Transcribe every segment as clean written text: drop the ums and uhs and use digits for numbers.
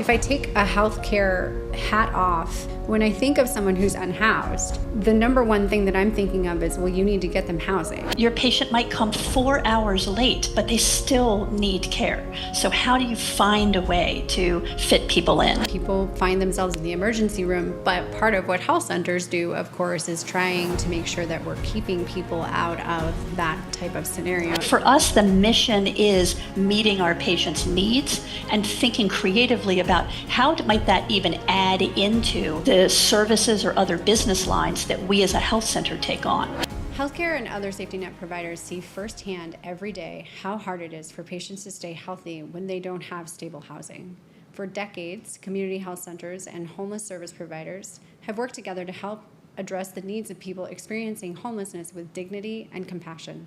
If I take a healthcare hat off, when I think of someone who's unhoused, the number one thing that I'm thinking of is, well, you need to get them housing. Your patient might come 4 hours late, but they still need care. So how do you find a way to fit people in? People find themselves in the emergency room, but part of what health centers do, of course, is trying to make sure that we're keeping people out of that type of scenario. For us, the mission is meeting our patients' needs and thinking creatively about how might that even add into the services or other business lines that we as a health center take on. Healthcare and other safety net providers see firsthand every day how hard it is for patients to stay healthy when they don't have stable housing. For decades, community health centers and homeless service providers have worked together to help address the needs of people experiencing homelessness with dignity and compassion.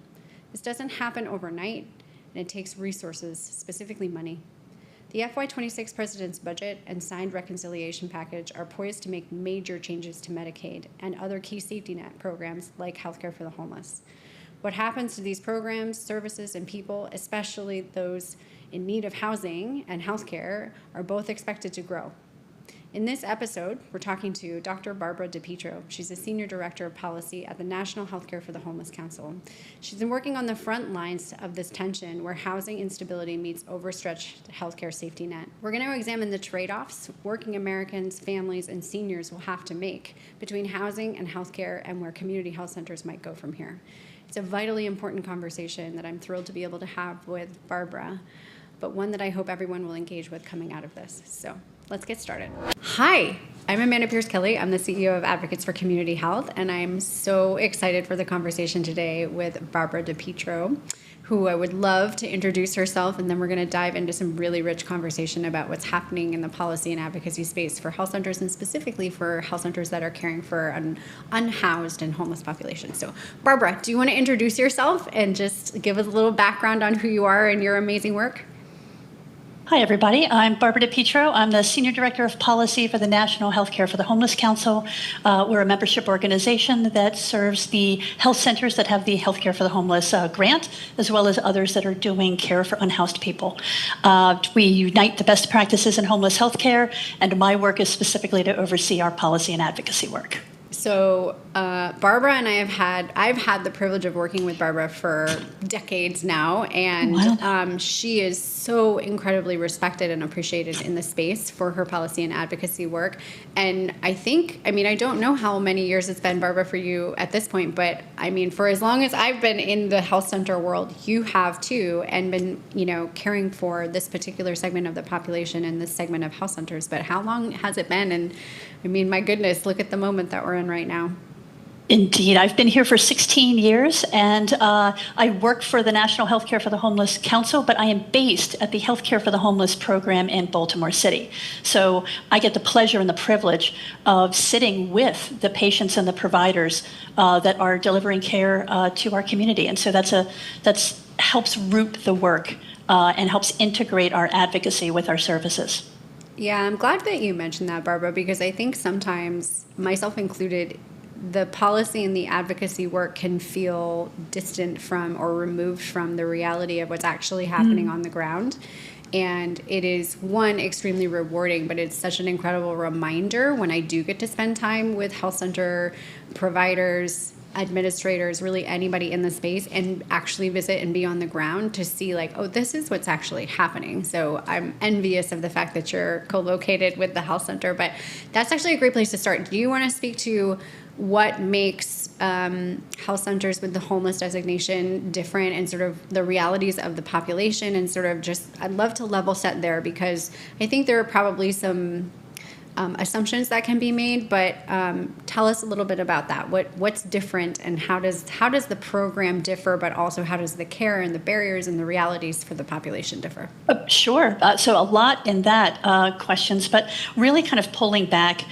This doesn't happen overnight, and it takes resources, specifically money. The FY26 President's budget and signed reconciliation package are poised to make major changes to Medicaid and other key safety net programs like healthcare for the homeless. What happens to these programs, services, and people, especially those in need of housing and healthcare, are both expected to grow. In this episode, we're talking to Dr. Barbara DiPietro. She's a Senior Director of Policy at the National Healthcare for the Homeless Council. She's been working on the front lines of this tension where housing instability meets overstretched healthcare safety net. We're going to examine the trade-offs working Americans, families, and seniors will have to make between housing and healthcare and where community health centers might go from here. It's a vitally important conversation that I'm thrilled to be able to have with Barbara, but one that I hope everyone will engage with coming out of this. So let's get started. Hi, I'm Amanda Pierce-Kelly. I'm the CEO of Advocates for Community Health, and I'm so excited for the conversation today with Barbara DiPietro, who I would love to introduce herself, and then we're going to dive into some really rich conversation about what's happening in the policy and advocacy space for health centers, and specifically for health centers that are caring for an unhoused and homeless population. So, Barbara, do you want to introduce yourself and just give us a little background on who you are and your amazing work? Hi, everybody. I'm Barbara DiPietro. I'm the Senior Director of Policy for the National Healthcare for the Homeless Council. We're a membership organization that serves the health centers that have the Healthcare for the Homeless grant, as well as others that are doing care for unhoused people. We unite the best practices in homeless healthcare, and my work is specifically to oversee our policy and advocacy work. So Barbara and I've had the privilege of working with Barbara for decades now, and she is so incredibly respected and appreciated in the space for her policy and advocacy work. And I don't know how many years it's been, Barbara, for you at this point, but I mean, for as long as I've been in the health center world, you have too, and been, caring for this particular segment of the population and this segment of health centers. But how long has it been? And I mean, my goodness, look at the moment that we're in right now. Indeed. I've been here for 16 years, and I work for the National Healthcare for the Homeless Council, but I am based at the Healthcare for the Homeless program in Baltimore City. So I get the pleasure and the privilege of sitting with the patients and the providers that are delivering care to our community. And so that's helps root the work and helps integrate our advocacy with our services. Yeah, I'm glad that you mentioned that, Barbara, because I think sometimes, myself included, the policy and the advocacy work can feel distant from or removed from the reality of what's actually happening on the ground. And it is, one, extremely rewarding, but it's such an incredible reminder when I do get to spend time with health center providers, administrators, really anybody in the space, and actually visit and be on the ground to see this is what's actually happening. So I'm envious of the fact that you're co-located with the health center, but that's actually a great place to start. Do you want to speak to what makes health centers with the homeless designation different and sort of the realities of the population, and sort of just, I'd love to level set there, because I think there are probably some assumptions that can be made, but tell us a little bit about that. What's different, and how does the program differ, but also how does the care and the barriers and the realities for the population differ? Sure. So a lot in that questions, but really kind of pulling back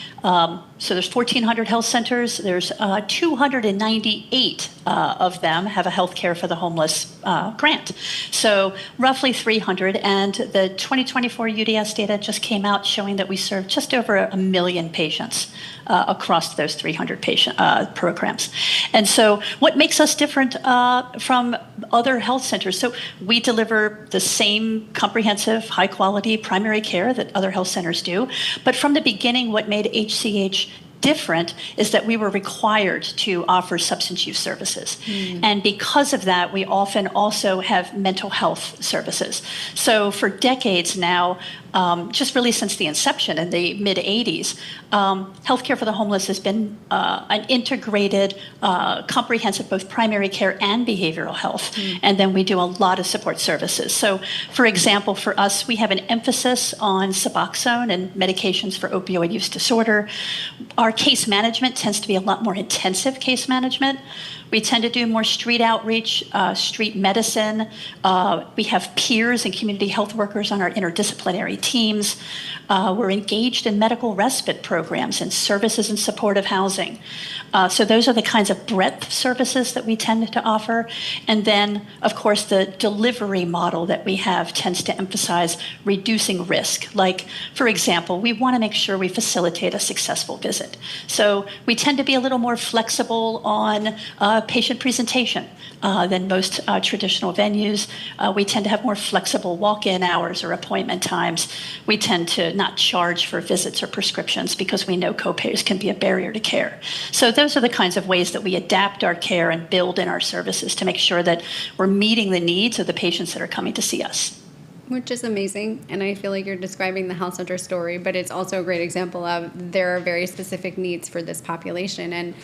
So there's 1,400 health centers. There's 298 of them have a healthcare for the homeless grant. So roughly 300. And the 2024 UDS data just came out showing that we serve just over 1 million patients across those 300 patient programs. And so what makes us different from other health centers? So we deliver the same comprehensive, high-quality primary care that other health centers do. But from the beginning, what made HCH different is that we were required to offer substance use services. And because of that, we often also have mental health services. So for decades now, just really since the inception in the mid-'80s, healthcare for the homeless has been an integrated, comprehensive, both primary care and behavioral health. And then we do a lot of support services. So, for example, for us, we have an emphasis on Suboxone and medications for opioid use disorder. Our case management tends to be a lot more intensive case management. We tend to do more street outreach, street medicine. We have peers and community health workers on our interdisciplinary teams. We're engaged in medical respite programs and services and supportive housing. So those are the kinds of breadth services that we tend to offer. And then, of course, the delivery model that we have tends to emphasize reducing risk. Like, for example, we want to make sure we facilitate a successful visit. So we tend to be a little more flexible on patient presentation than most traditional venues. We tend to have more flexible walk-in hours or appointment times. We tend to not charge for visits or prescriptions because we know copays can be a barrier to care. So those are the kinds of ways that we adapt our care and build in our services to make sure that we're meeting the needs of the patients that are coming to see us. Which is amazing, and I feel like you're describing the health center story, but it's also a great example of there are very specific needs for this population. And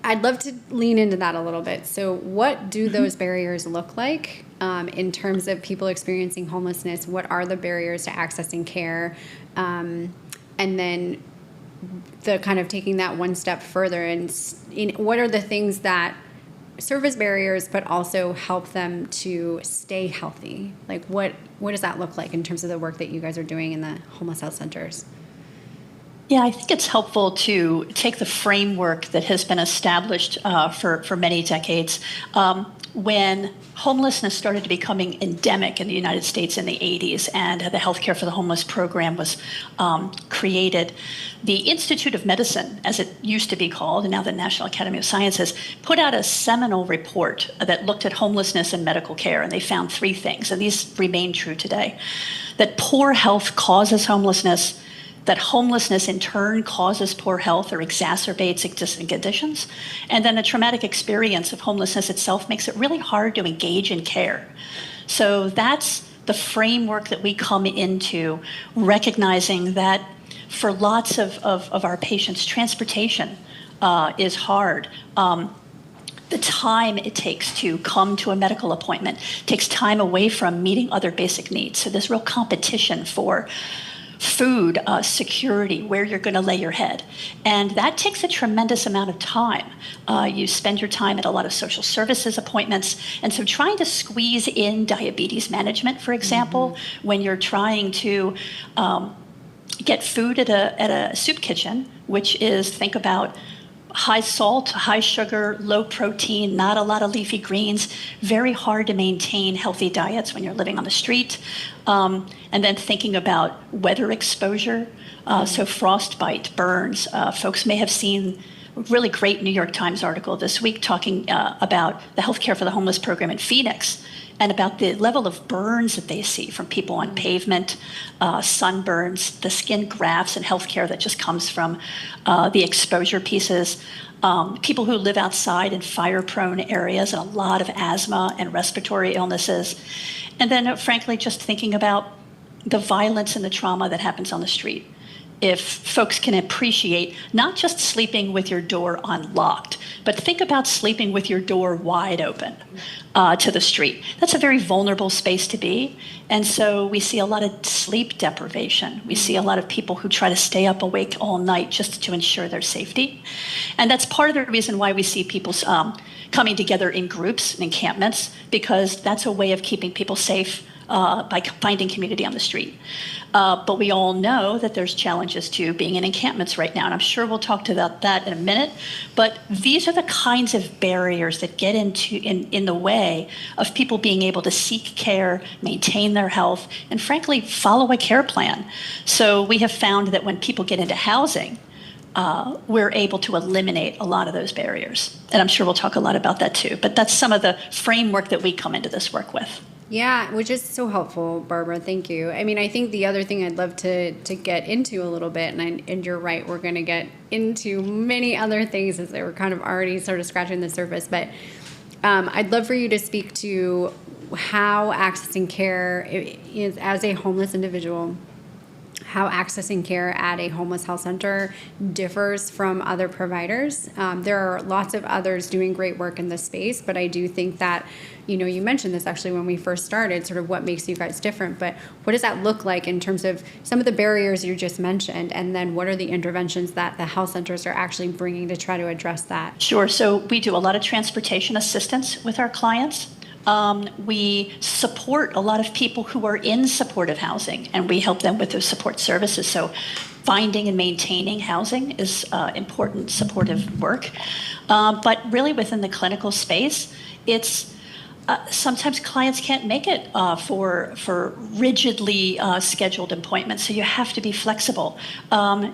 I'd love to lean into that a little bit. So what do those barriers look like in terms of people experiencing homelessness? What are the barriers to accessing care? And then the kind of taking that one step further, and what are the things that serve as barriers but also help them to stay healthy? Like what does that look like in terms of the work that you guys are doing in the homeless health centers? Yeah, I think it's helpful to take the framework that has been established for many decades. When homelessness started becoming endemic in the United States in the 80s and the Healthcare for the Homeless program was created, the Institute of Medicine, as it used to be called, and now the National Academy of Sciences, put out a seminal report that looked at homelessness and medical care, and they found 3 things, and these remain true today. That poor health causes homelessness, that homelessness in turn causes poor health or exacerbates existing conditions, and then the traumatic experience of homelessness itself makes it really hard to engage in care. So that's the framework that we come into, recognizing that for lots of our patients, transportation is hard. The time it takes to come to a medical appointment takes time away from meeting other basic needs. So there's real competition for food, security, where you're going to lay your head. And that takes a tremendous amount of time. You spend your time at a lot of social services appointments. And so trying to squeeze in diabetes management, for example, when you're trying to get food at a soup kitchen, which is, think about high salt, high sugar, low protein, not a lot of leafy greens, very hard to maintain healthy diets when you're living on the street. And then thinking about weather exposure, so frostbite, burns. Folks may have seen a really great New York Times article this week talking about the Healthcare for the Homeless program in Phoenix and about the level of burns that they see from people on pavement, sunburns, the skin grafts and healthcare that just comes from the exposure pieces. People who live outside in fire-prone areas and a lot of asthma and respiratory illnesses. And then, frankly, just thinking about the violence and the trauma that happens on the street. If folks can appreciate not just sleeping with your door unlocked, but think about sleeping with your door wide open to the street. That's a very vulnerable space to be. And so we see a lot of sleep deprivation. We see a lot of people who try to stay up awake all night just to ensure their safety. And that's part of the reason why we see people coming together in groups and encampments, because that's a way of keeping people safe by finding community on the street. But we all know that there's challenges to being in encampments right now, and I'm sure we'll talk about that in a minute. But these are the kinds of barriers that get in the way of people being able to seek care, maintain their health, and frankly, follow a care plan. So we have found that when people get into housing, we're able to eliminate a lot of those barriers. And I'm sure we'll talk a lot about that too. But that's some of the framework that we come into this work with. Yeah, which is so helpful, Barbara. Thank you. I mean, I think the other thing I'd love to get into a little bit, and you're right, we're going to get into many other things as they were kind of already sort of scratching the surface. But I'd love for you to speak to how accessing care is as a homeless individual, how accessing care at a homeless health center differs from other providers. There are lots of others doing great work in this space, but I do think that, you mentioned this actually when we first started, sort of what makes you guys different, but what does that look like in terms of some of the barriers you just mentioned, and then what are the interventions that the health centers are actually bringing to try to address that? Sure, so we do a lot of transportation assistance with our clients. We support a lot of people who are in supportive housing, and we help them with those support services. So finding and maintaining housing is important supportive work. But really within the clinical space, it's sometimes clients can't make it for rigidly scheduled appointments, so you have to be flexible.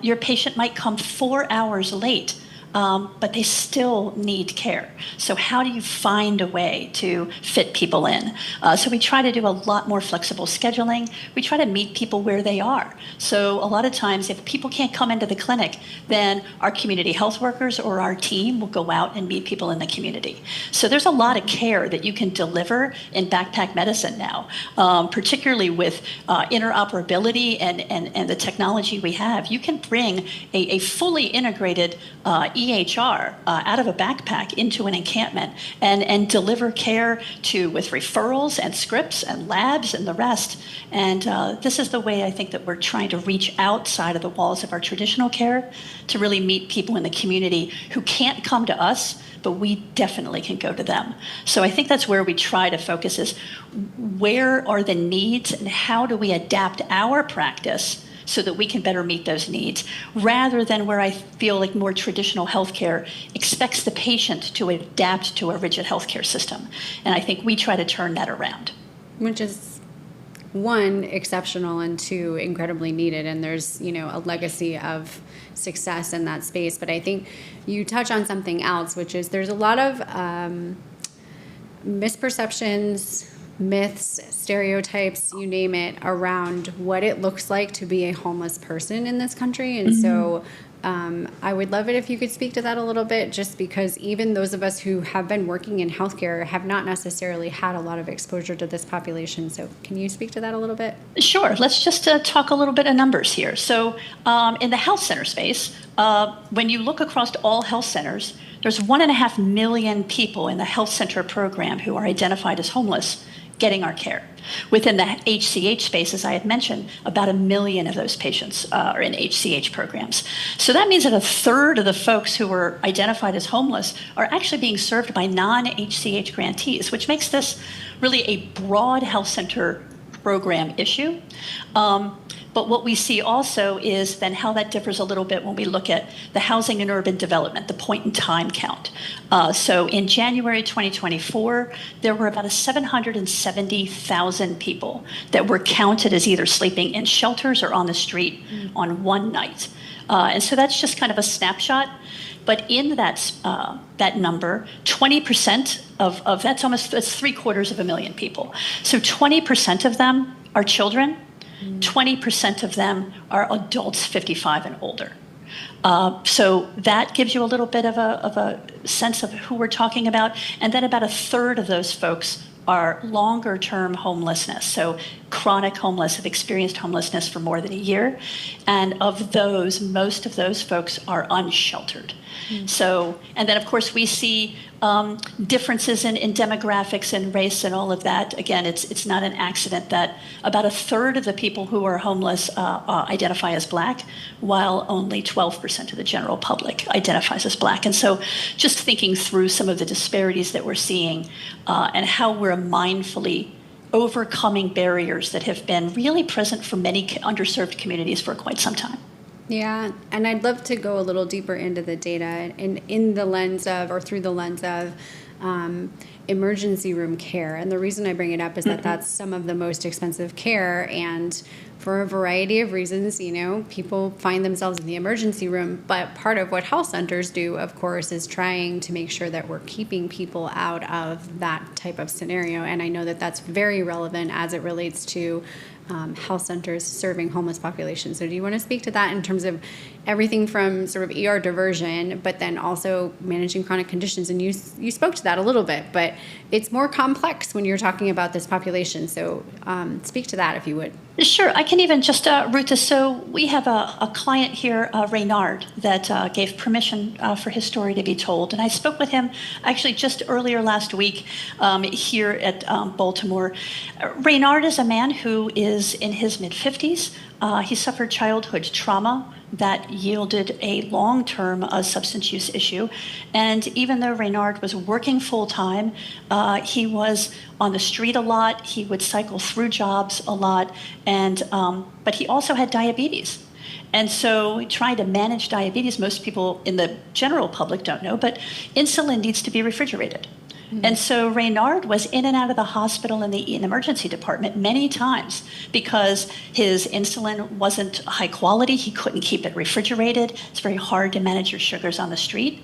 Your patient might come 4 hours late, but they still need care. So how do you find a way to fit people in? So we try to do a lot more flexible scheduling. We try to meet people where they are. So a lot of times if people can't come into the clinic, then our community health workers or our team will go out and meet people in the community. So there's a lot of care that you can deliver in backpack medicine now, particularly with interoperability and the technology we have. You can bring a fully integrated EHR out of a backpack into an encampment and deliver care with referrals and scripts and labs and the rest. And this is the way I think that we're trying to reach outside of the walls of our traditional care to really meet people in the community who can't come to us, but we definitely can go to them. So I think that's where we try to focus, is where are the needs and how do we adapt our practice so that we can better meet those needs, rather than where I feel like more traditional healthcare expects the patient to adapt to a rigid healthcare system. And I think we try to turn that around. Which is, one, exceptional, and two, incredibly needed. And there's, a legacy of success in that space. But I think you touch on something else, which is there's a lot of misperceptions, myths, stereotypes, you name it, around what it looks like to be a homeless person in this country. And so I would love it if you could speak to that a little bit, just because even those of us who have been working in healthcare have not necessarily had a lot of exposure to this population. So can you speak to that a little bit? Sure. Let's just talk a little bit of numbers here. So in the health center space, when you look across all health centers, there's 1.5 million people in the health center program who are identified as homeless getting our care. Within the HCH space, as I had mentioned, about 1 million of those patients are in HCH programs. So that means that 1/3 of the folks who were identified as homeless are actually being served by non-HCH grantees, which makes this really a broad health center program issue. But what we see also is then how that differs a little bit when we look at the housing and urban development, the point in time count. So in January 2024, there were about 770,000 people that were counted as either sleeping in shelters or on the street on one night. And so that's just kind of a snapshot. But in that number, 20% of that's 750,000 people. So 20% of them are children. 20% of them are adults 55 and older. So that gives you a little bit of a sense of who we're talking about. And then about 1/3 of those folks are longer-term homelessness, so chronic homeless, have experienced homelessness for more than a year. And of those, most of those folks are unsheltered. So, and then of course we see differences in demographics and race and all of that. Again, it's not an accident that about 1/3 of the people who are homeless identify as Black, while only 12% of the general public identifies as Black. And so just thinking through some of the disparities that we're seeing and how we're mindfully overcoming barriers that have been really present for many underserved communities for quite some time. Yeah, and I'd love to go a little deeper into the data and in the lens of, or through the lens of, emergency room care. And the reason I bring it up is that that's some of the most expensive care, and for a variety of reasons, you know, people find themselves in the emergency room. But part of what health centers do, of course, is trying to make sure that we're keeping people out of that type of scenario. And I know that that's very relevant as it relates to health centers serving homeless populations. So do you want to speak to that in terms of everything from sort of ER diversion, but then also managing chronic conditions? And you spoke to that a little bit, but it's more complex when you're talking about this population. So speak to that if you would. Sure, I can even just root this. So we have a client here, Raynard, that gave permission for his story to be told. And I spoke with him actually just earlier last week here at Baltimore. Raynard is a man who is in his mid-50s. He suffered childhood trauma that yielded a long-term substance use issue. And even though Raynard was working full-time, he was on the street a lot. He would cycle through jobs a lot. And but he also had diabetes. And so trying to manage diabetes, most people in the general public don't know, but insulin needs to be refrigerated. And so Raynard was in and out of the hospital in the emergency department many times because his insulin wasn't high quality. He couldn't keep it refrigerated. It's very hard to manage your sugars on the street.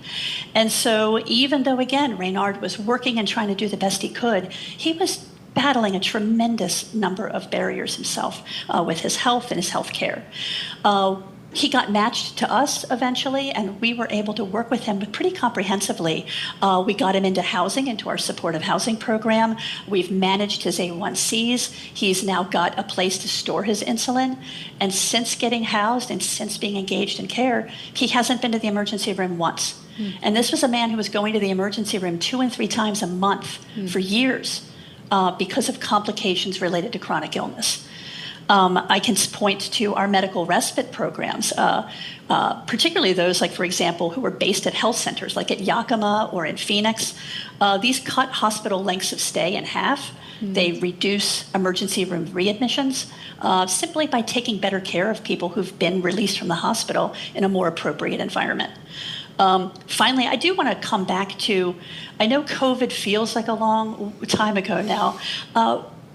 And so even though, again, Raynard was working and trying to do the best he could, he was battling a tremendous number of barriers himself with his health and his health care. He got matched to us eventually, and we were able to work with him pretty comprehensively. We got him into housing, into our supportive housing program. We've managed his A1Cs. He's now got a place to store his insulin. And since getting housed and since being engaged in care, he hasn't been to the emergency room once. And this was a man who was going to the emergency room 2 and 3 times a month for years because of complications related to chronic illness. I can point to our medical respite programs, particularly those, like, for example, who were based at health centers, like at Yakima or in Phoenix. These cut hospital lengths of stay in half. They reduce emergency room readmissions simply by taking better care of people who've been released from the hospital in a more appropriate environment. Finally, I do want to come back to, I know COVID feels like a long time ago now,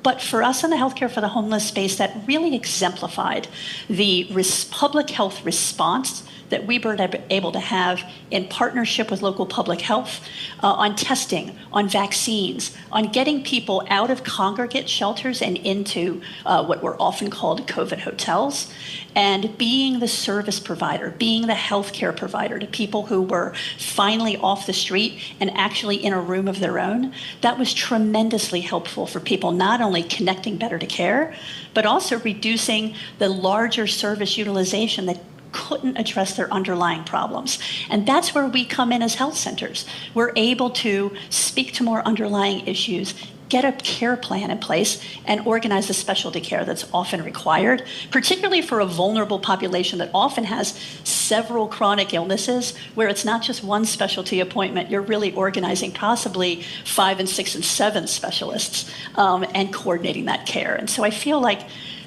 but for us in the healthcare for the homeless space, that really exemplified the public health response that we were able to have in partnership with local public health on testing, on vaccines, on getting people out of congregate shelters and into what were often called COVID hotels, and being the service provider, being the healthcare provider to people who were finally off the street and actually in a room of their own. That was tremendously helpful for people, not only connecting better to care, but also reducing the larger service utilization that couldn't address their underlying problems. And that's where we come in as health centers. We're able to speak to more underlying issues, get a care plan in place, and organize the specialty care that's often required, particularly for a vulnerable population that often has several chronic illnesses, where it's not just one specialty appointment. You're really organizing possibly 5 and 6 and 7 specialists and coordinating that care. And so I feel like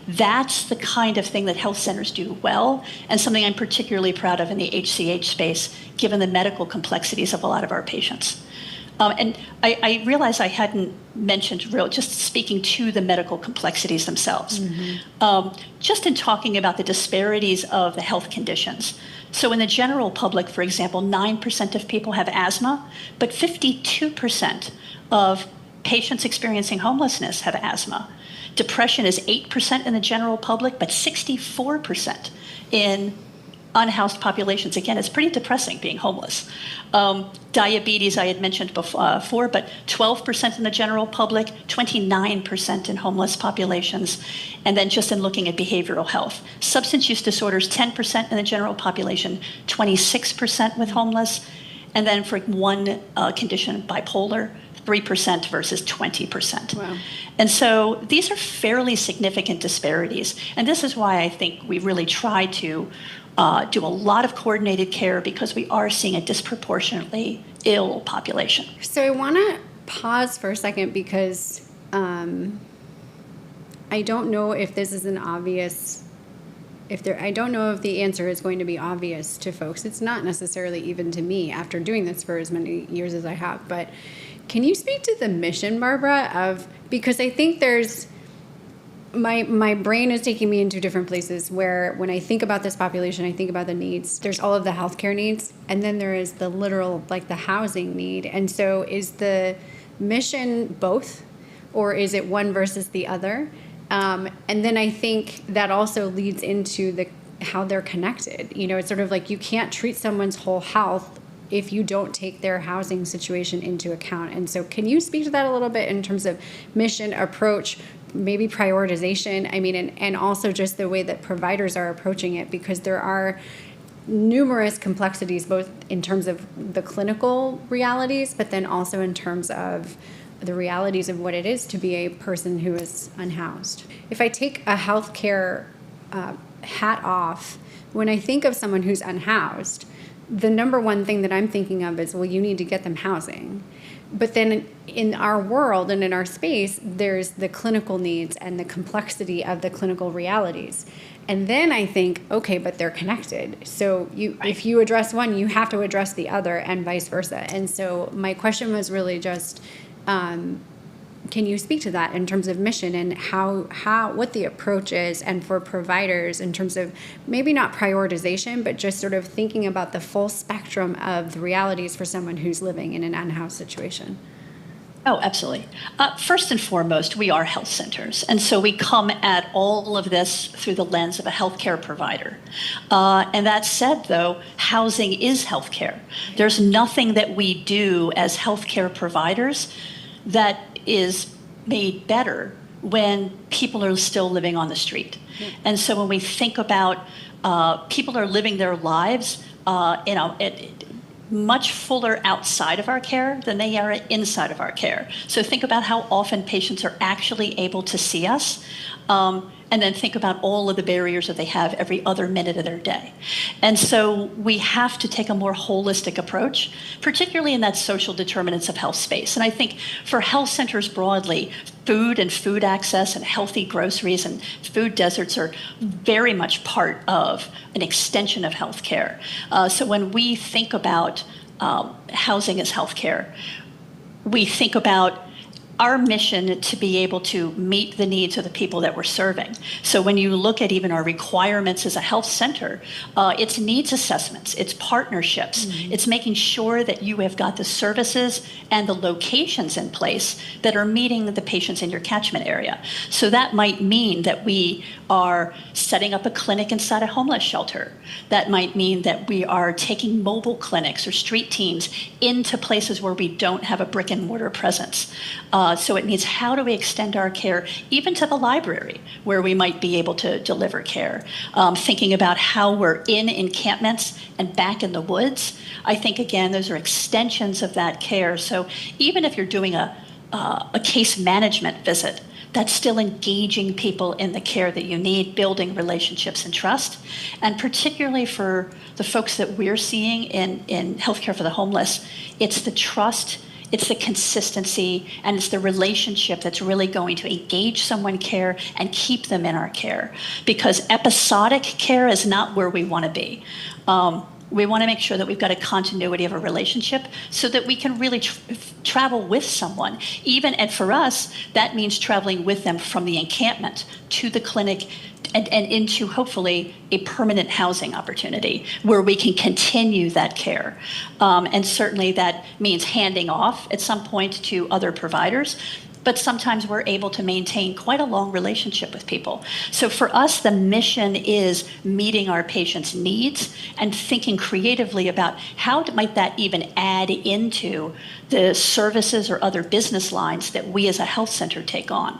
that's the kind of thing that health centers do well, and something I'm particularly proud of in the HCH space, given the medical complexities of a lot of our patients. And I realize I hadn't mentioned just speaking to the medical complexities themselves. Just in talking about the disparities of the health conditions. So in the general public, for example, 9% of people have asthma, but 52% of patients experiencing homelessness have asthma. Depression is 8% in the general public, but 64% in unhoused populations. Again, it's pretty depressing being homeless. Diabetes, I had mentioned before, but 12% in the general public, 29% in homeless populations. And then just in looking at behavioral health, substance use disorders, 10% in the general population, 26% with homeless. And then for one condition, bipolar, 3% versus 20%. Wow. And so these are fairly significant disparities. And this is why I think we really try to do a lot of coordinated care, because we are seeing a disproportionately ill population. So I want to pause for a second, because I don't know if this is an obvious, I don't know if the answer is going to be obvious to folks. It's not necessarily even to me after doing this for as many years as I have, but can you speak to the mission, Barbara, because I think my brain is taking me into different places where when I think about this population, I think about the needs. There's all of the healthcare needs, and then there is the literal, like the housing need. And so is the mission both, or is it one versus the other? And then I think that also leads into how they're connected. It's sort of like you can't treat someone's whole health if you don't take their housing situation into account. And so can you speak to that a little bit in terms of mission, approach, maybe prioritization? I mean, and also just the way that providers are approaching it, because there are numerous complexities, both in terms of the clinical realities, but then also in terms of the realities of what it is to be a person who is unhoused. If I take a healthcare hat off, when I think of someone who's unhoused, the number one thing that I'm thinking of is, well, you need to get them housing. But then in our world and in our space, there's the clinical needs and the complexity of the clinical realities. And then I think, okay, but they're connected. So if you address one, you have to address the other, and vice versa. And so my question was really just, can you speak to that in terms of mission and what the approach is, and for providers in terms of maybe not prioritization, but just sort of thinking about the full spectrum of the realities for someone who's living in an unhoused situation? Oh, absolutely. First and foremost, we are health centers. And so we come at all of this through the lens of a healthcare provider. And that said, though, housing is healthcare. There's nothing that we do as healthcare providers that is made better when people are still living on the street. And so when we think about people are living their lives, much fuller outside of our care than they are inside of our care. So think about how often patients are actually able to see us, and then think about all of the barriers that they have every other minute of their day. And so we have to take a more holistic approach, particularly in that social determinants of health space. And I think for health centers broadly, food and food access and healthy groceries and food deserts are very much part of an extension of healthcare. So when we think about housing as healthcare, we think about our mission to be able to meet the needs of the people that we're serving. So when you look at even our requirements as a health center, it's needs assessments, it's partnerships, it's making sure that you have got the services and the locations in place that are meeting the patients in your catchment area. So that might mean that we are setting up a clinic inside a homeless shelter. That might mean that we are taking mobile clinics or street teams into places where we don't have a brick and mortar presence. So it means, how do we extend our care even to the library where we might be able to deliver care? Thinking about how we're in encampments and back in the woods. I think, again, those are extensions of that care. So even if you're doing a case management visit, that's still engaging people in the care that you need, building relationships and trust. And particularly for the folks that we're seeing in healthcare for the homeless, it's the trust, it's the consistency, and it's the relationship that's really going to engage someone care and keep them in our care. Because episodic care is not where we want to be. We want to make sure that we've got a continuity of a relationship so that we can really travel with someone. And for us, that means traveling with them from the encampment to the clinic and into, hopefully, a permanent housing opportunity where we can continue that care. And certainly that means handing off at some point to other providers. But sometimes we're able to maintain quite a long relationship with people. So for us, the mission is meeting our patients' needs and thinking creatively about how might that even add into the services or other business lines that we as a health center take on.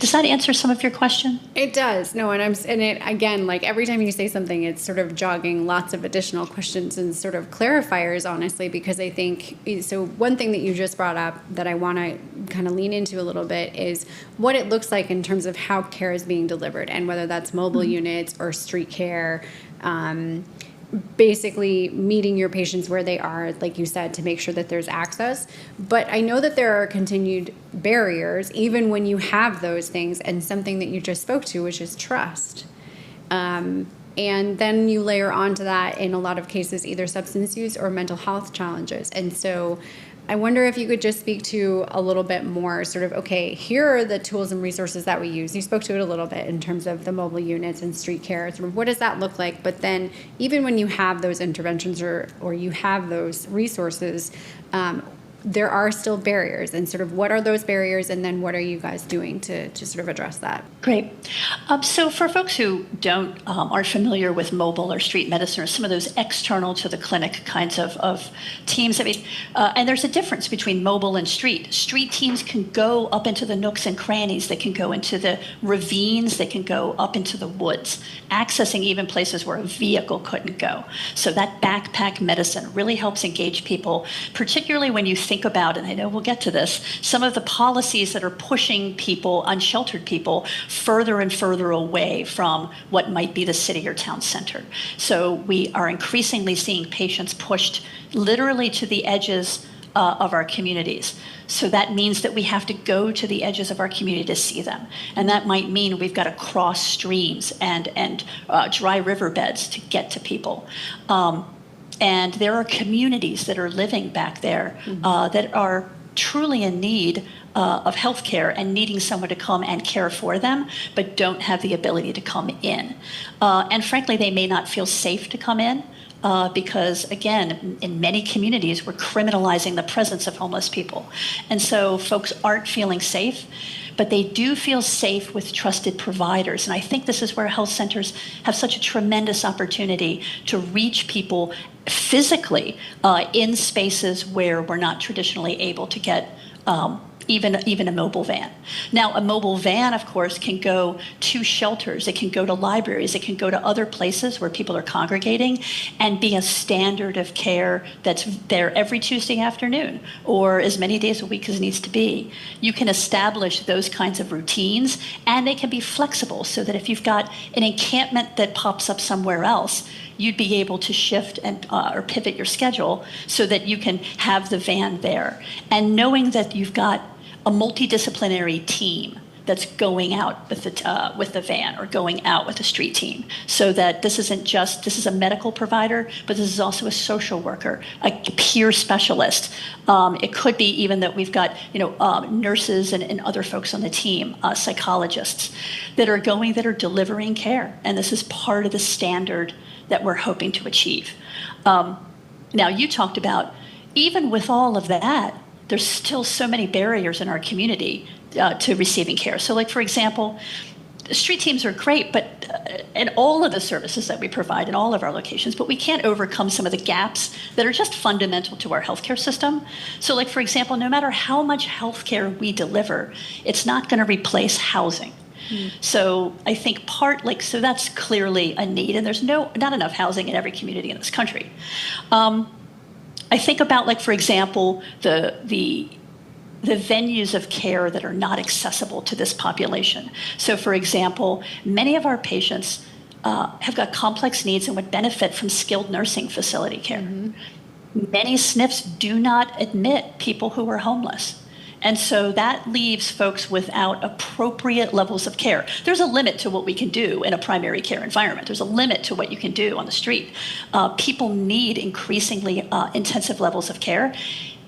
Does that answer some of your question? It does. No, and it again, like every time you say something, it's sort of jogging lots of additional questions and sort of clarifiers, honestly, because I think, so one thing that you just brought up that I want to kind of lean into a little bit is what it looks like in terms of how care is being delivered, and whether that's mobile units or street care. basically meeting your patients where they are, like you said, to make sure that there's access. But I know that there are continued barriers, even when you have those things, and something that you just spoke to, which is trust. And then you layer onto that, in a lot of cases, either substance use or mental health challenges. And so I wonder if you could just speak to a little bit more sort of, okay, here are the tools and resources that we use. You spoke to it a little bit in terms of the mobile units and street care. Sort of what does that look like? But then even when you have those interventions or you have those resources, there are still barriers, and sort of what are those barriers, and then what are you guys doing to sort of address that? Great. So for folks who aren't familiar with mobile or street medicine or some of those external to the clinic kinds of teams, and there's a difference between mobile and street. Street teams can go up into the nooks and crannies. They can go into the ravines. They can go up into the woods, accessing even places where a vehicle couldn't go. So that backpack medicine really helps engage people, particularly when you think about, and I know we'll get to this, some of the policies that are pushing people, unsheltered people, further and further away from what might be the city or town center. So we are increasingly seeing patients pushed literally to the edges of our communities. So that means that we have to go to the edges of our community to see them. And that might mean we've got to cross streams and dry riverbeds to get to people. And there are communities that are living back there that are truly in need of health care and needing someone to come and care for them, but don't have the ability to come in. And frankly, they may not feel safe to come in because, again, in many communities, we're criminalizing the presence of homeless people. And so folks aren't feeling safe, but they do feel safe with trusted providers. And I think this is where health centers have such a tremendous opportunity to reach people physically in spaces where we're not traditionally able to get even a mobile van. Now, a mobile van, of course, can go to shelters, it can go to libraries, it can go to other places where people are congregating and be a standard of care that's there every Tuesday afternoon or as many days a week as needs to be. You can establish those kinds of routines, and they can be flexible so that if you've got an encampment that pops up somewhere else, you'd be able to shift and or pivot your schedule so that you can have the van there. And knowing that you've got a multidisciplinary team that's going out with the van or going out with the street team, so that this is a medical provider, but this is also a social worker, a peer specialist. It could be even that we've got nurses and other folks on the team, psychologists that are delivering care, and this is part of the standard that we're hoping to achieve. Now, you talked about, even with all of that, there's still so many barriers in our community to receiving care. So, like, for example, street teams are great, but and all of the services that we provide in all of our locations, but we can't overcome some of the gaps that are just fundamental to our healthcare system. So, like, for example, no matter how much healthcare we deliver, it's not going to replace housing. So I think so that's clearly a need, and there's not enough housing in every community in this country. I think about, like, for example, the venues of care that are not accessible to this population. So, for example, many of our patients have got complex needs and would benefit from skilled nursing facility care. Many SNFs do not admit people who are homeless. And so that leaves folks without appropriate levels of care. There's a limit to what we can do in a primary care environment. There's a limit to what you can do on the street. People need increasingly intensive levels of care.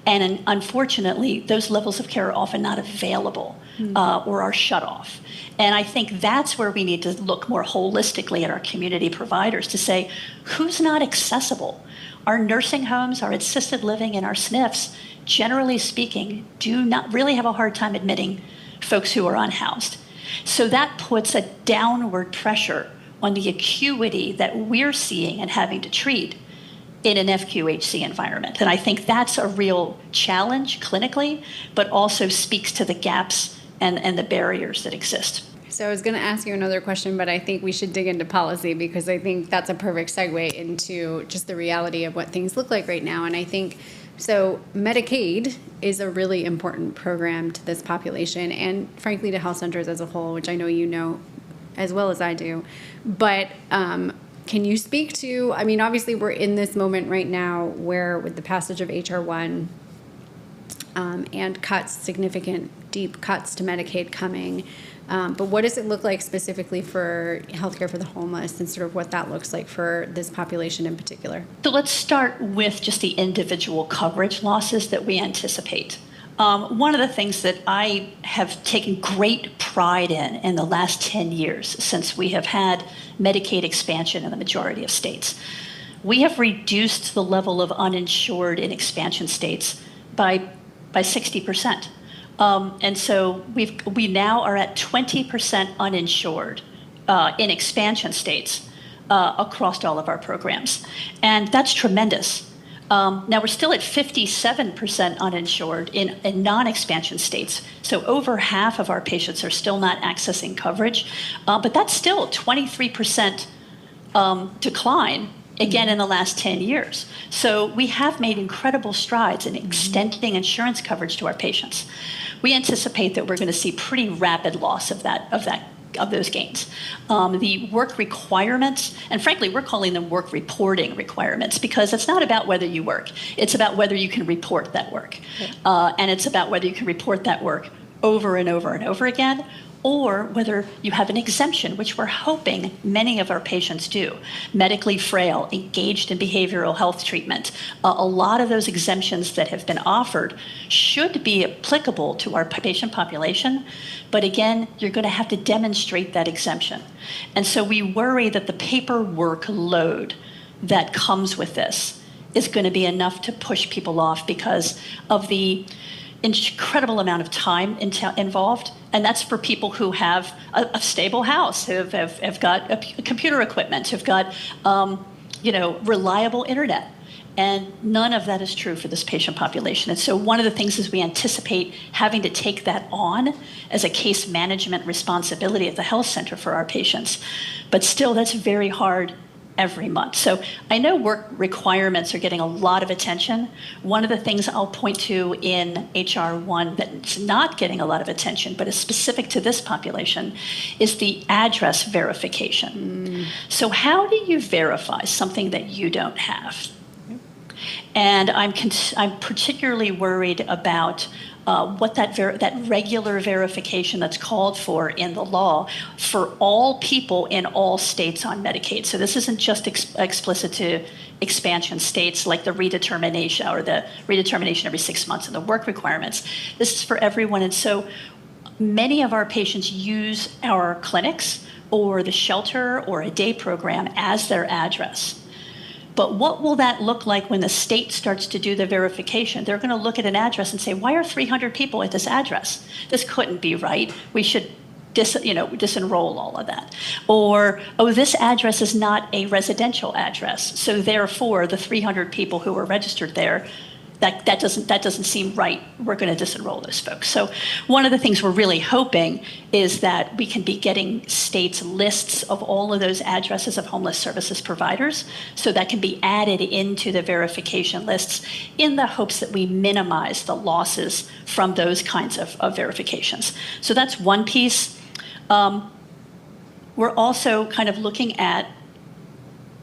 And unfortunately, those levels of care are often not available or are shut off. And I think that's where we need to look more holistically at our community providers to say, who's not accessible? Our nursing homes, our assisted living, and our SNFs, generally speaking, do not really have a hard time admitting folks who are unhoused. So that puts a downward pressure on the acuity that we're seeing and having to treat in an FQHC environment. And I think that's a real challenge clinically, but also speaks to the gaps and the barriers that exist. So I was going to ask you another question, but I think we should dig into policy, because I think that's a perfect segue into just the reality of what things look like right now. And I think, so Medicaid is a really important program to this population and frankly to health centers as a whole, which I know you know as well as I do. But can you speak to, I mean, obviously we're in this moment right now where with the passage of HR 1 and cuts, significant deep cuts to Medicaid coming, but what does it look like specifically for healthcare for the homeless and sort of what that looks like for this population in particular? So let's start with just the individual coverage losses that we anticipate. One of the things that I have taken great pride in the last 10 years since we have had Medicaid expansion in the majority of states, we have reduced the level of uninsured in expansion states by 60%. And so we now are at 20% uninsured in expansion states across all of our programs. And that's tremendous. Now we're still at 57% uninsured in non-expansion states. So over half of our patients are still not accessing coverage, but that's still 23% decline again in the last 10 years. So we have made incredible strides in extending insurance coverage to our patients. We anticipate that we're going to see pretty rapid loss of those gains. The work requirements, and frankly, we're calling them work reporting requirements because it's not about whether you work. It's about whether you can report that work. And it's about whether you can report that work over and over and over again, or whether you have an exemption, which we're hoping many of our patients do. Medically frail, engaged in behavioral health treatment. A lot of those exemptions that have been offered should be applicable to our patient population, but again, you're going to have to demonstrate that exemption. And so we worry that the paperwork load that comes with this is going to be enough to push people off because of the incredible amount of time involved. And that's for people who have a stable house, who have got computer equipment, who've got reliable internet. And none of that is true for this patient population. And so one of the things is we anticipate having to take that on as a case management responsibility at the health center for our patients. But still, that's very hard every month. So I know work requirements are getting a lot of attention. One of the things I'll point to in HR 1 that's not getting a lot of attention, but is specific to this population, is the address verification. So how do you verify something that you don't have? And I'm particularly worried about what that regular verification that's called for in the law for all people in all states on Medicaid. So this isn't just explicit to expansion states like the redetermination or the redetermination every 6 months and the work requirements. This is for everyone. And so many of our patients use our clinics or the shelter or a day program as their address. But what will that look like when the state starts to do the verification? They're going to look at an address and say, why are 300 people at this address? This couldn't be right. We should disenroll all of that. Or, oh, this address is not a residential address. So therefore, the 300 people who were registered there, that doesn't seem right. We're going to disenroll those folks. So one of the things we're really hoping is that we can be getting states lists of all of those addresses of homeless services providers, so that can be added into the verification lists in the hopes that we minimize the losses from those kinds of verifications. So that's one piece. We're also kind of looking at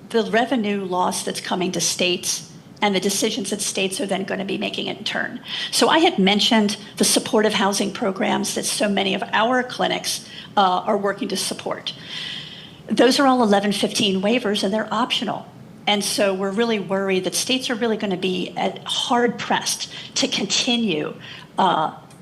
the revenue loss that's coming to states and the decisions that states are then going to be making in turn. So I had mentioned the supportive housing programs that so many of our clinics are working to support. Those are all 1115 waivers and they're optional. And so we're really worried that states are really going to be hard pressed to continue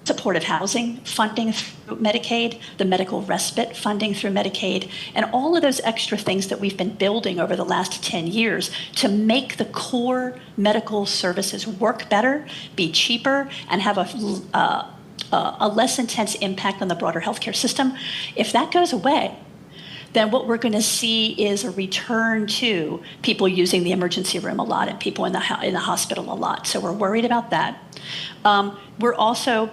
supportive housing funding through Medicaid, the medical respite funding through Medicaid, and all of those extra things that we've been building over the last 10 years to make the core medical services work better, be cheaper, and have a less intense impact on the broader healthcare system. If that goes away, then what we're going to see is a return to people using the emergency room a lot and people in the hospital a lot. So we're worried about that. We're also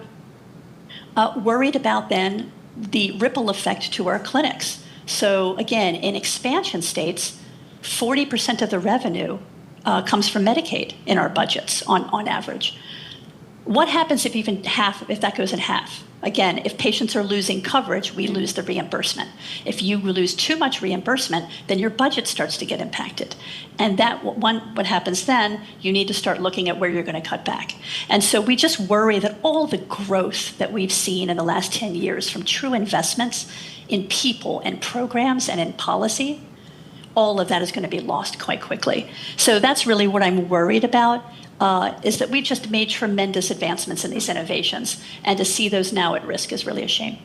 worried about then the ripple effect to our clinics. So again, in expansion states, 40% of the revenue comes from Medicaid in our budgets on average. What happens if that goes in half? Again, if patients are losing coverage, we lose the reimbursement. If you lose too much reimbursement, then your budget starts to get impacted. And what happens then, you need to start looking at where you're going to cut back. And so we just worry that all the growth that we've seen in the last 10 years from true investments in people and programs and in policy, all of that is going to be lost quite quickly. So that's really what I'm worried about. Is that we've just made tremendous advancements in these innovations, and to see those now at risk is really a shame.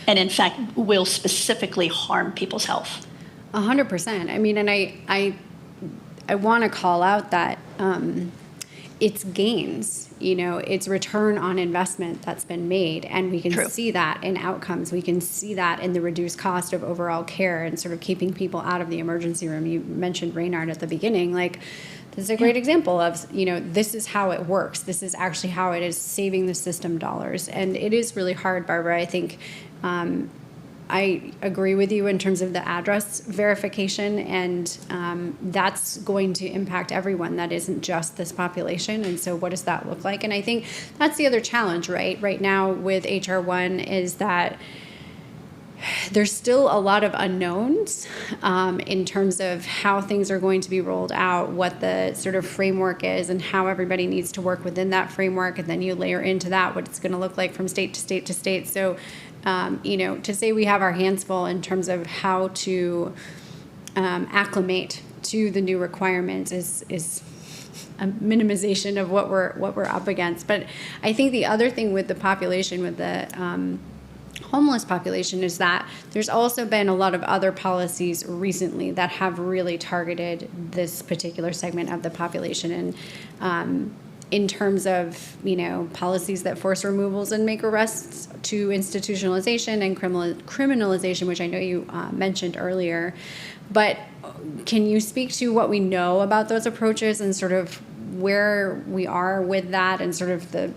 And in fact, will specifically harm people's health. 100%. I mean, and I want to call out that it's gains, it's return on investment that's been made, and we can see that in outcomes. We can see that in the reduced cost of overall care and sort of keeping people out of the emergency room. You mentioned Raynard at the beginning, this is a great example of, this is how it works. This is actually how it is saving the system dollars. And it is really hard, Barbara. I think I agree with you in terms of the address verification, and that's going to impact everyone. That isn't just this population. And so what does that look like? And I think that's the other challenge, right now with HR 1 is that there's still a lot of unknowns in terms of how things are going to be rolled out, what the sort of framework is, and how everybody needs to work within that framework. And then you layer into that what it's going to look like from state to state to state. So, to say we have our hands full in terms of how to acclimate to the new requirements is a minimization of what we're up against. But I think the other thing with the population, with the homeless population, is that there's also been a lot of other policies recently that have really targeted this particular segment of the population. And in terms of, policies that force removals and make arrests, to institutionalization and criminalization, which I know you mentioned earlier. But can you speak to what we know about those approaches and sort of where we are with that, and sort of the,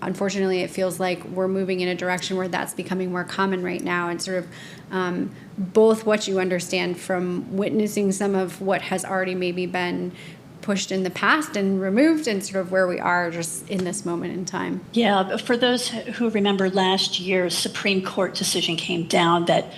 unfortunately, it feels like we're moving in a direction where that's becoming more common right now, and sort of both what you understand from witnessing some of what has already maybe been pushed in the past and removed, and sort of where we are just in this moment in time. Yeah, for those who remember last year's Supreme Court decision came down that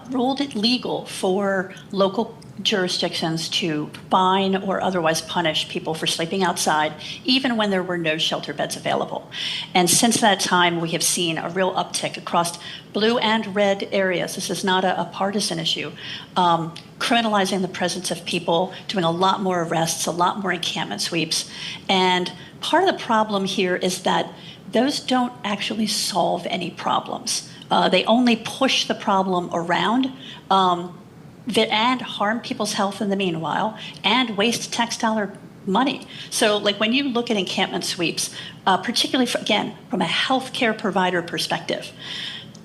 ruled it legal for local jurisdictions to fine or otherwise punish people for sleeping outside, even when there were no shelter beds available. And since that time, we have seen a real uptick across blue and red areas. This is not a partisan issue. Criminalizing the presence of people, doing a lot more arrests, a lot more encampment sweeps. And part of the problem here is that those don't actually solve any problems. They only push the problem around and harm people's health in the meanwhile, and waste tax dollar money. So when you look at encampment sweeps, particularly from a healthcare provider perspective,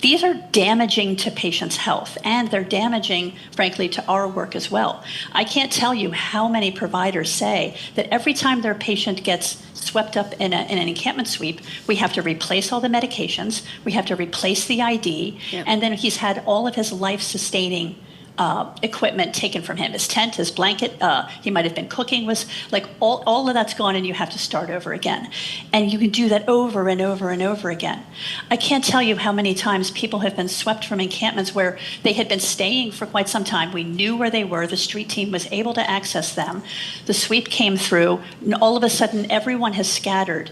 these are damaging to patients' health, and they're damaging, frankly, to our work as well. I can't tell you how many providers say that every time their patient gets swept up in an encampment sweep, we have to replace all the medications, we have to replace the ID, and then he's had all of his life-sustaining equipment taken from him, his tent, his blanket, he might have been cooking, was all of that's gone, and you have to start over again. And you can do that over and over and over again. I can't tell you how many times people have been swept from encampments where they had been staying for quite some time. We knew where they were. The street team was able to access them. The sweep came through, and all of a sudden everyone has scattered.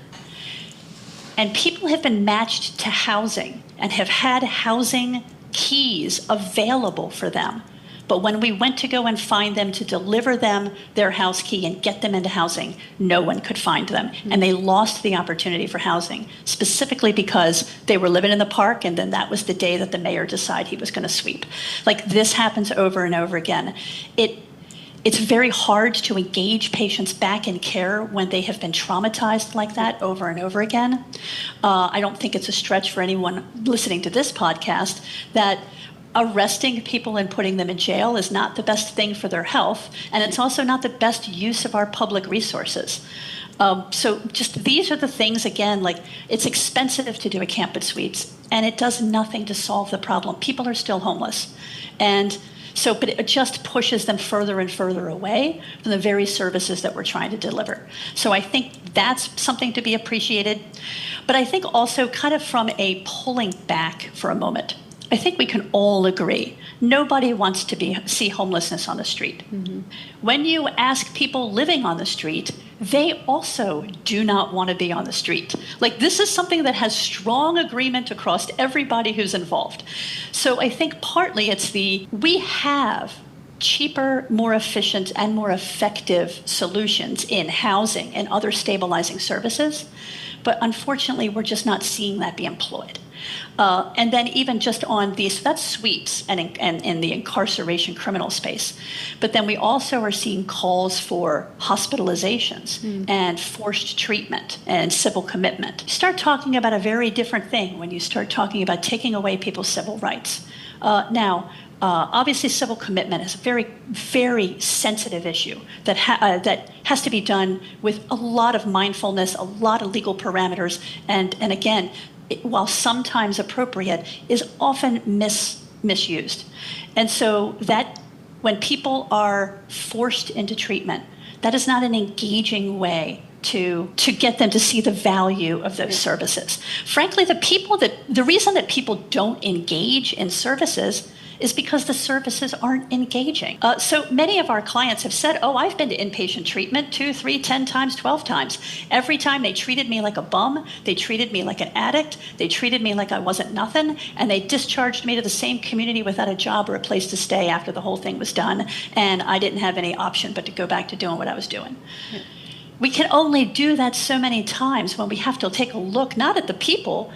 And people have been matched to housing and have had housing keys available for them. But when we went to go and find them to deliver them their house key and get them into housing, no one could find them. And they lost the opportunity for housing, specifically because they were living in the park, and then that was the day that the mayor decided he was going to sweep. This happens over and over again. It's very hard to engage patients back in care when they have been traumatized like that over and over again. I don't think it's a stretch for anyone listening to this podcast that arresting people and putting them in jail is not the best thing for their health, and it's also not the best use of our public resources. So just these are the things, again, it's expensive to do encampment sweeps, and it does nothing to solve the problem. People are still homeless. But it just pushes them further and further away from the very services that we're trying to deliver. So I think that's something to be appreciated. But I think also kind of from a pulling back for a moment, I think we can all agree nobody wants to see homelessness on the street. Mm-hmm. When you ask people living on the street, they also do not want to be on the street. Like, this is something that has strong agreement across everybody who's involved. So I think partly it's we have cheaper, more efficient, and more effective solutions in housing and other stabilizing services, but unfortunately we're just not seeing that be employed. And then even just on these, that's sweeps and in the incarceration criminal space. But then we also are seeing calls for hospitalizations and forced treatment and civil commitment. You start talking about a very different thing when you start talking about taking away people's civil rights. Obviously, civil commitment is a very, very sensitive issue that has to be done with a lot of mindfulness, a lot of legal parameters, and again, while sometimes appropriate, is often misused. And so that when people are forced into treatment, that is not an engaging way to get them to see the value of those services. Frankly, the reason that people don't engage in services is because the services aren't engaging. So many of our clients have said, I've been to inpatient treatment 2, 3, 10 times, 12 times. Every time they treated me like a bum, they treated me like an addict, they treated me like I wasn't nothing, and they discharged me to the same community without a job or a place to stay after the whole thing was done, and I didn't have any option but to go back to doing what I was doing. Yeah. We can only do that so many times when we have to take a look, not at the people,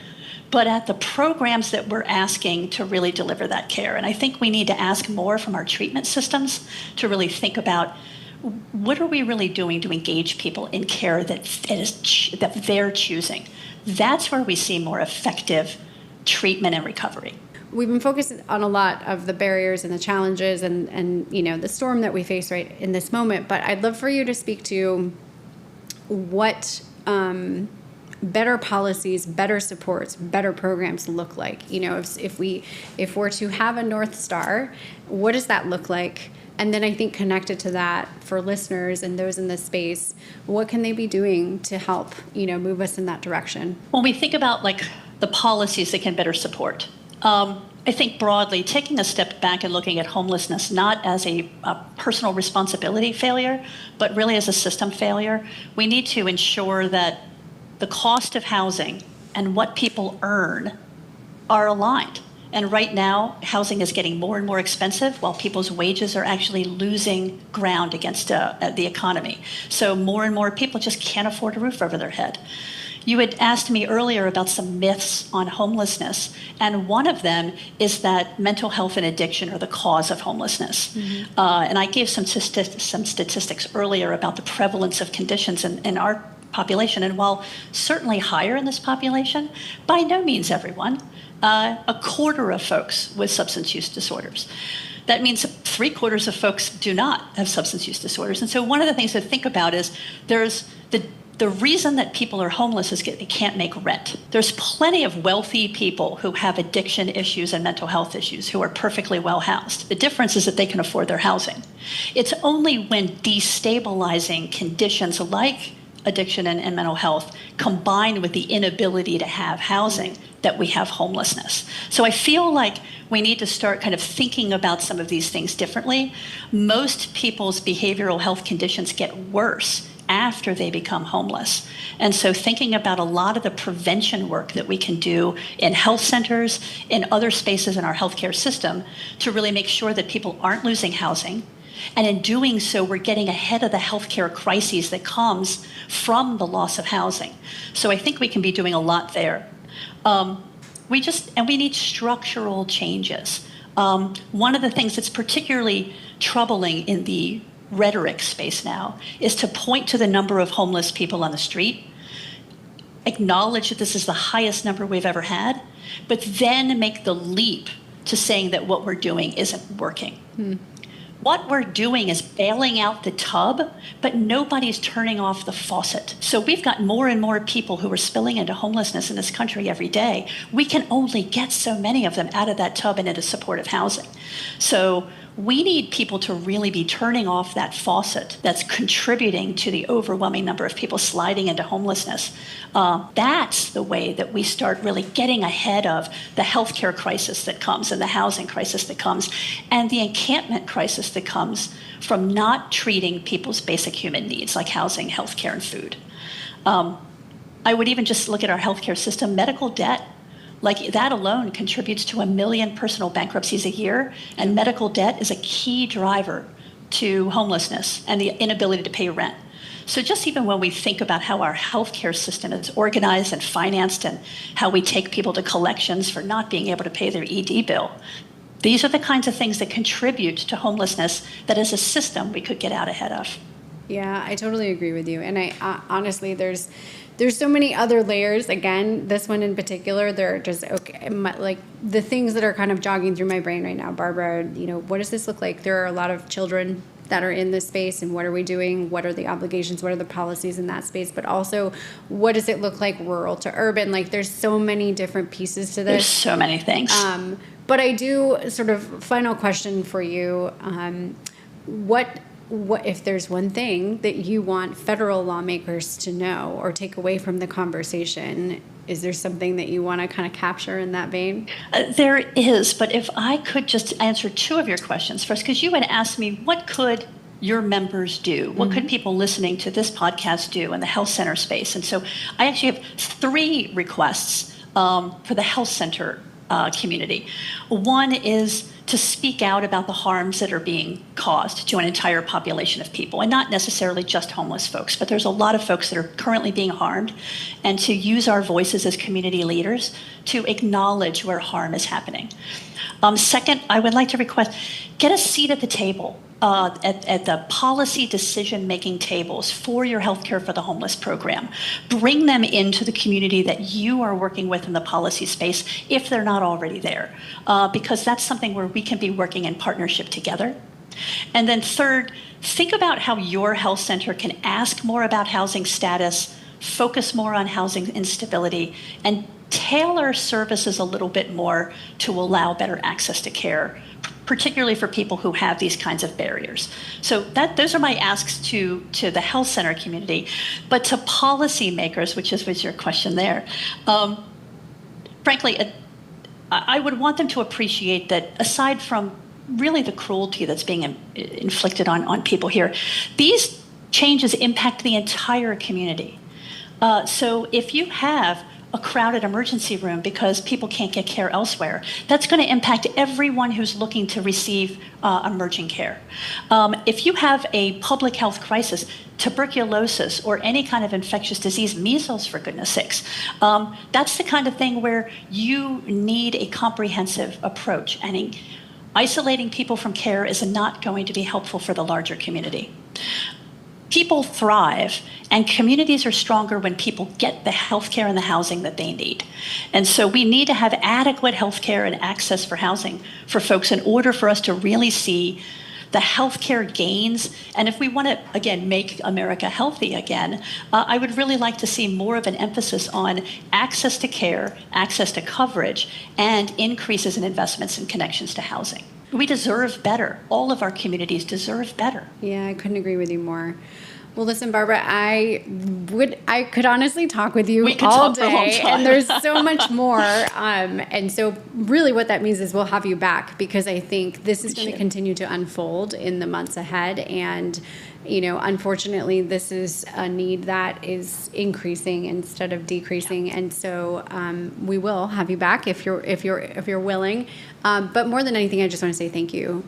but at the programs that we're asking to really deliver that care. And I think we need to ask more from our treatment systems to really think about what are we really doing to engage people in care that they're choosing. That's where we see more effective treatment and recovery. We've been focused on a lot of the barriers and the challenges and the storm that we face right in this moment, but I'd love for you to speak to what better policies, better supports, better programs look like. If we're to have a North Star, what does that look like? And then I think connected to that for listeners and those in this space, what can they be doing to help, move us in that direction? When we think about the policies that can better support, I think broadly taking a step back and looking at homelessness not as a personal responsibility failure, but really as a system failure, we need to ensure that the cost of housing and what people earn are aligned. And right now, housing is getting more and more expensive while people's wages are actually losing ground against the economy. So more and more people just can't afford a roof over their head. You had asked me earlier about some myths on homelessness, and one of them is that mental health and addiction are the cause of homelessness. Mm-hmm. And I gave some statistics earlier about the prevalence of conditions in our population, and while certainly higher in this population, by no means everyone. A quarter of folks with substance use disorders. That means 3/4 of folks do not have substance use disorders. And so one of the things to think about is there's the reason that people are homeless is they can't make rent. There's plenty of wealthy people who have addiction issues and mental health issues who are perfectly well housed. The difference is that they can afford their housing. It's only when destabilizing conditions like addiction and mental health combined with the inability to have housing that we have homelessness. So I feel like we need to start kind of thinking about some of these things differently. Most people's behavioral health conditions get worse after they become homeless. And so thinking about a lot of the prevention work that we can do in health centers, in other spaces in our healthcare system to really make sure that people aren't losing housing. And in doing so, we're getting ahead of the healthcare crises that comes from the loss of housing. So I think we can be doing a lot there. We need structural changes. One of the things that's particularly troubling in the rhetoric space now is to point to the number of homeless people on the street, acknowledge that this is the highest number we've ever had, but then make the leap to saying that what we're doing isn't working. What we're doing is bailing out the tub, but nobody's turning off the faucet. So we've got more and more people who are spilling into homelessness in this country every day. We can only get so many of them out of that tub and into supportive housing. So we need people to really be turning off that faucet that's contributing to the overwhelming number of people sliding into homelessness. That's the way that we start really getting ahead of the healthcare crisis that comes and the housing crisis that comes and the encampment crisis that comes from not treating people's basic human needs like housing, healthcare, and food. I would even just look at our healthcare system, medical debt. Like that alone contributes to 1 million personal bankruptcies a year, and medical debt is a key driver to homelessness and the inability to pay rent. So just even when we think about how our healthcare system is organized and financed and how we take people to collections for not being able to pay their ED bill, these are the kinds of things that contribute to homelessness that as a system we could get out ahead of. Yeah, I totally agree with you. And I honestly, there's so many other layers. Again, this one in particular, they're just like the things that are kind of jogging through my brain right now. Barbara, what does this look like? There are a lot of children that are in this space, and what are we doing? What are the obligations? What are the policies in that space? But also, what does it look like rural to urban? Like, there's so many different pieces to this. There's so many things. But I do sort of final question for you. What if there's one thing that you want federal lawmakers to know or take away from the conversation? Is there something that you want to kind of capture in that vein? There is, but if I could just answer two of your questions first, because you had asked me, what could your members do? What could people listening to this podcast do in the health center space? And so I actually have 3 requests for the health center community. One is to speak out about the harms that are being caused to an entire population of people, and not necessarily just homeless folks, but there's a lot of folks that are currently being harmed, and to use our voices as community leaders to acknowledge where harm is happening. Second, I would like to request, get a seat at the table, at the policy decision-making tables for your Healthcare for the Homeless program. Bring them into the community that you are working with in the policy space if they're not already there, because that's something where we can be working in partnership together. And then third, think about how your health center can ask more about housing status, focus more on housing instability, and tailor services a little bit more to allow better access to care, particularly for people who have these kinds of barriers. So those are my asks to the health center community. But to policymakers, which was your question there, frankly, I would want them to appreciate that aside from really the cruelty that's being inflicted on people here, these changes impact the entire community. So if you have a crowded emergency room because people can't get care elsewhere, that's going to impact everyone who's looking to receive emerging care. If you have a public health crisis, tuberculosis or any kind of infectious disease, measles for goodness sakes, that's the kind of thing where you need a comprehensive approach, and isolating people from care is not going to be helpful for the larger community. People thrive and communities are stronger when people get the health care and the housing that they need. And so we need to have adequate health care and access for housing for folks in order for us to really see the healthcare gains. And if we want to, again, make America healthy again, I would really like to see more of an emphasis on access to care, access to coverage, and increases in investments and connections to housing. We deserve better. All of our communities deserve better. Yeah, I couldn't agree with you more. Well, listen, Barbara, I could honestly talk with you all day, and there's so much more. And so really what that means is we'll have you back, because I think this is going to continue to unfold in the months ahead. And, unfortunately, this is a need that is increasing instead of decreasing. And so we will have you back if you're willing. But more than anything, I just want to say thank you.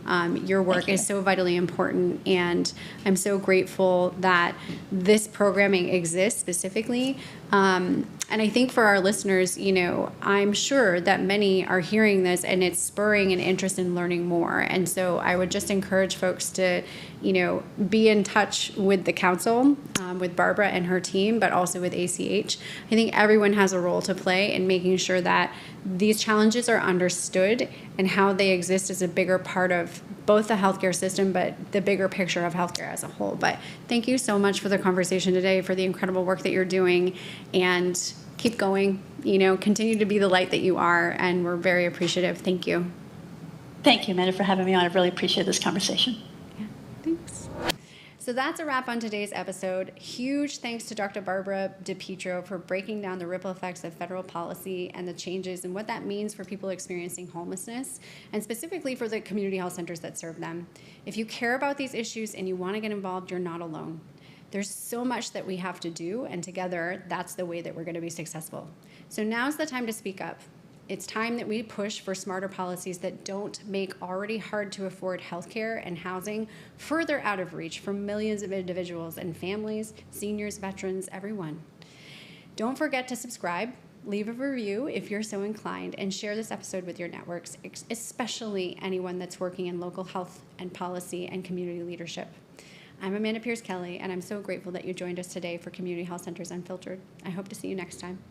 Your work is so vitally important, and I'm so grateful that this programming exists specifically. And I think for our listeners, I'm sure that many are hearing this and it's spurring an interest in learning more. And so I would just encourage folks to, be in touch with the council, with Barbara and her team, but also with ACH. I think everyone has a role to play in making sure that these challenges are understood and how they exist as a bigger part of both the healthcare system, but the bigger picture of healthcare as a whole. But thank you so much for the conversation today, for the incredible work that you're doing, and keep going, continue to be the light that you are, and we're very appreciative. Thank you. Thank you, Amanda, for having me on. I really appreciate this conversation. Yeah, thanks. So that's a wrap on today's episode. Huge thanks to Dr. Barbara DiPietro for breaking down the ripple effects of federal policy and the changes and what that means for people experiencing homelessness, and specifically for the community health centers that serve them. If you care about these issues and you want to get involved, you're not alone. There's so much that we have to do, and together, that's the way that we're going to be successful. So now's the time to speak up. It's time that we push for smarter policies that don't make already hard to afford healthcare and housing further out of reach for millions of individuals and families, seniors, veterans, everyone. Don't forget to subscribe, leave a review if you're so inclined, and share this episode with your networks, especially anyone that's working in local health and policy and community leadership. I'm Amanda Pierce-Kelly, and I'm so grateful that you joined us today for Community Health Centers Unfiltered. I hope to see you next time.